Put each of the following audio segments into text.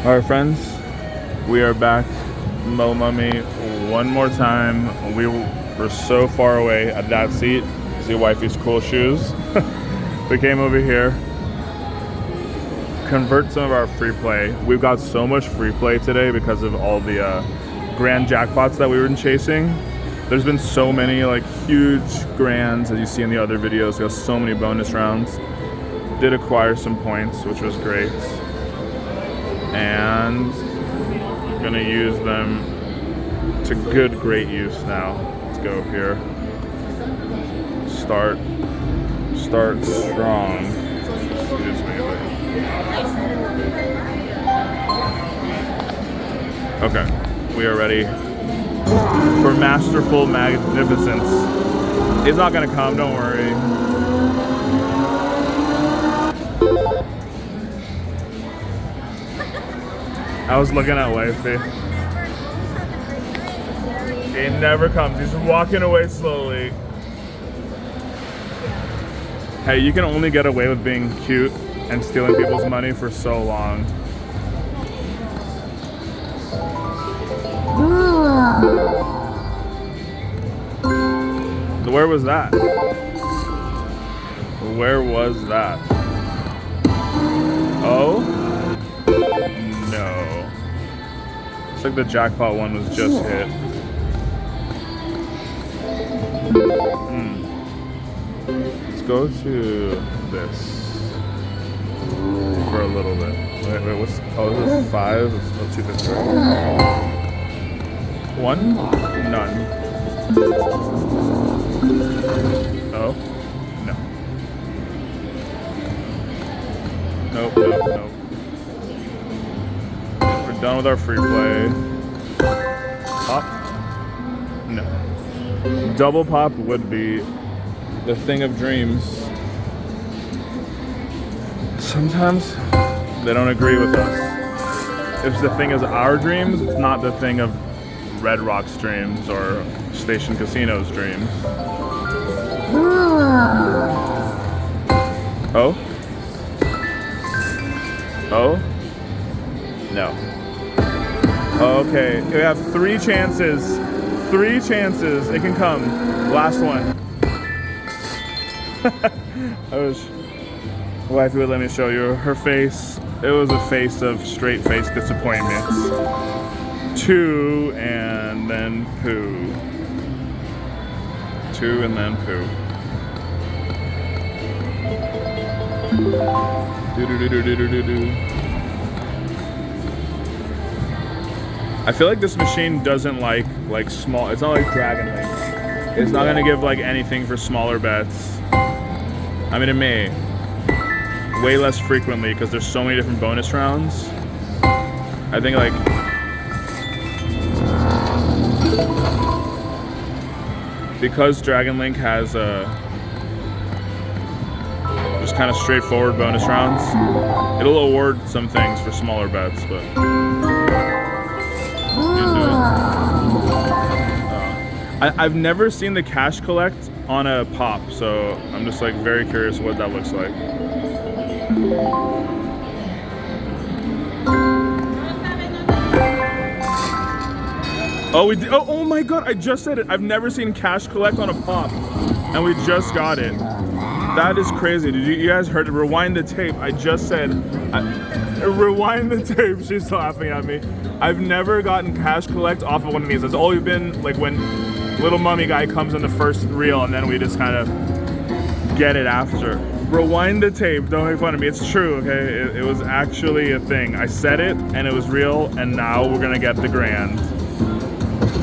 Alright friends, we are back. Mo Mummy one more time. We were so far away at that seat. See wifey's cool shoes. We came over here, convert some of our free play. We've got so much free play today because of all the grand jackpots that we were chasing. There's been so many like huge grands as you see in the other videos. We got so many bonus rounds. Did acquire some points, which was great. And I'm gonna use them to great use now. Let's go here. Start strong. Excuse me. Okay, we are ready for masterful magnificence. It's not gonna come, don't worry. I was looking at wifey. He never comes. He's walking away slowly. Hey, you can only get away with being cute and stealing people's money for so long. Where was that? Where was that? Oh? No. Looks like the jackpot one was just hit. Let's go to this for a little bit. Wait, what's, oh, this is 5, let's 250. One? None. Oh? No. Nope. We're done with our free play. Pop? No. Double pop would be the thing of dreams. Sometimes they don't agree with us. If the thing is our dreams, it's not the thing of Red Rock's dreams or Station Casino's dreams. Oh? Oh? No. Okay, we have 3 chances. 3 chances. It can come. Last one. I wish wifey would let me show you her face. It was a face of straight face disappointment. 2 and then poo. 2 and then poo. I feel like this machine doesn't like small. It's not like Dragon Link. It's not gonna give like anything for smaller bets. I mean, it may. Way less frequently because there's so many different bonus rounds. I think like because Dragon Link has just kind of straightforward bonus rounds, it'll award some things for smaller bets, but I've never seen the cash collect on a pop, so I'm just like very curious what that looks like. Oh, we did. Oh my god, I just said it. I've never seen cash collect on a pop, and we just got it. That is crazy. Did you guys heard it? Rewind the tape. I just said, rewind the tape. She's laughing at me. I've never gotten cash collect off of one of these. It's always been like when Little Mummy guy comes in the first reel, and then we just kind of get it after. Rewind the tape. Don't make fun of me. It's true, okay? It was actually a thing. I said it, and it was real, and now we're gonna get the grand.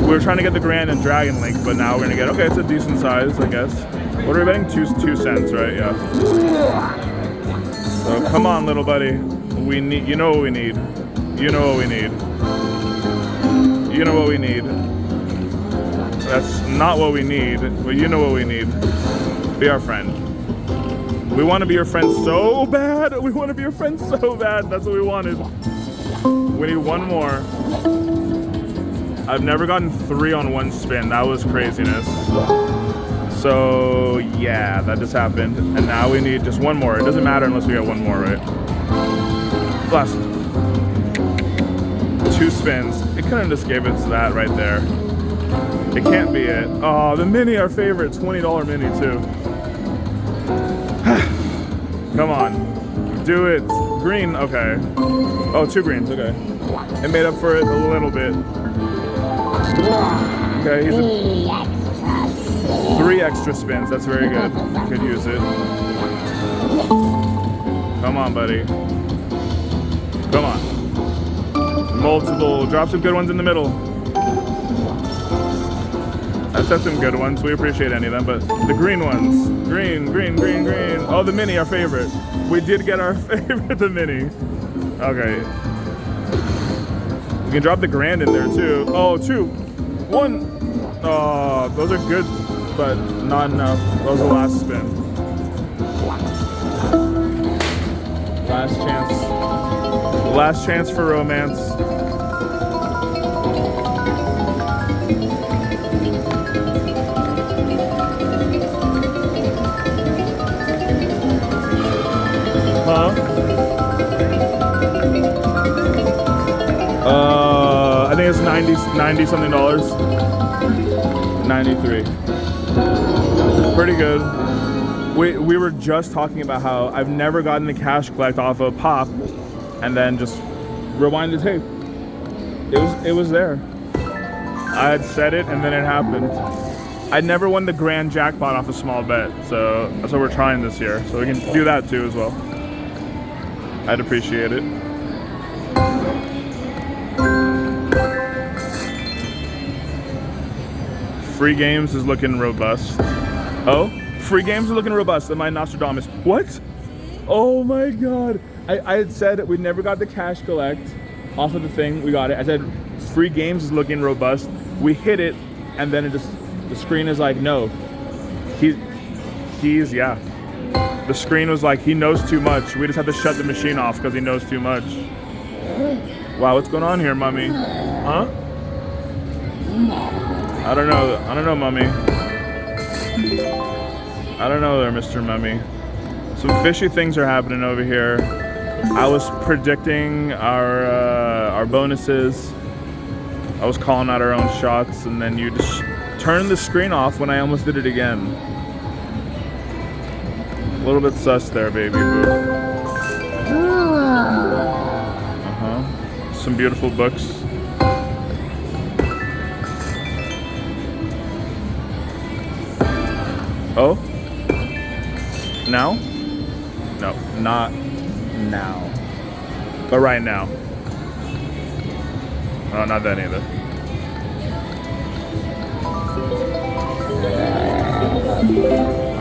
We were trying to get the grand in Dragon Link, but now we're gonna get, okay, it's a decent size, I guess. What are we betting? 2 cents, right? Yeah. So come on, little buddy. We need, you know what we need. You know what we need. You know what we need. That's not what we need, but you know what we need. Be our friend. We want to be your friend so bad. We want to be your friend so bad. That's what we wanted. We need one more. I've never gotten 3 on one spin. That was craziness. So yeah, that just happened. And now we need just one more. It doesn't matter unless we get one more, right? Last. 2 spins. It couldn't just give us that right there. It can't be it. Oh, the mini, our favorite, $20 mini too. Come on, do it. Green, okay. Oh, 2 greens, okay. It made up for it a little bit. Okay, he's a 3 extra spins, that's very good. Could use it. Come on, buddy. Come on. Multiple, drop some good ones in the middle. I've said some good ones, we appreciate any of them, but the green ones. Green, green, green, green. Oh, the mini, our favorite. We did get our favorite, the mini. Okay. We can drop the grand in there too. Oh, 2. 1. Oh, those are good, but not enough. That was the last spin. Last chance. Last chance for romance. Huh? I think it's 90 something dollars. 93. Pretty good. We were just talking about how I've never gotten the cash collect off a pop and then just rewind the tape. It was there. I had said it and then it happened. I never won the grand jackpot off a small bet, so that's what we're trying this year. So we can do that too as well. I'd appreciate it. Free games is looking robust. Oh, free games are looking robust. Am I Nostradamus? What? Oh my God. I had said we never got the cash collect off of the thing. We got it. I said free games is looking robust. We hit it, and then the screen is like, no. Yeah. The screen was like, he knows too much. We just had to shut the machine off because he knows too much. Wow, what's going on here, Mummy? Huh? I don't know, Mummy. I don't know there, Mr. Mummy. Some fishy things are happening over here. I was predicting our bonuses. I was calling out our own shots, and then you just turned the screen off when I almost did it again. A little bit sus there, baby boo. Some beautiful books. Oh? Now? No, not now. But right now. Oh, not that either.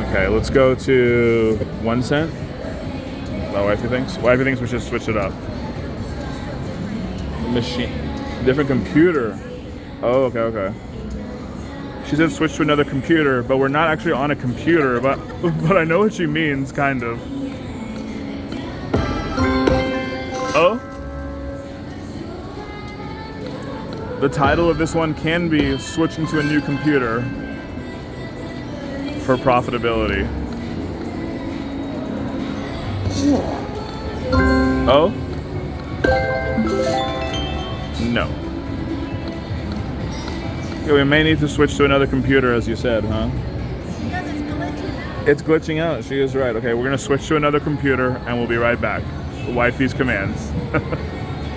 Okay, let's go to 1 cent. What wifey thinks? Wifey thinks we should switch it up. Machine. Different computer. Oh, okay. She said switch to another computer, but we're not actually on a computer, but I know what she means, kind of. Oh? The title of this one can be switching to a new computer for profitability. Oh? No. Yeah, we may need to switch to another computer, as you said, huh? Because it's glitching out. It's glitching out. She is right. Okay, we're gonna switch to another computer, and we'll be right back. Wifey's commands.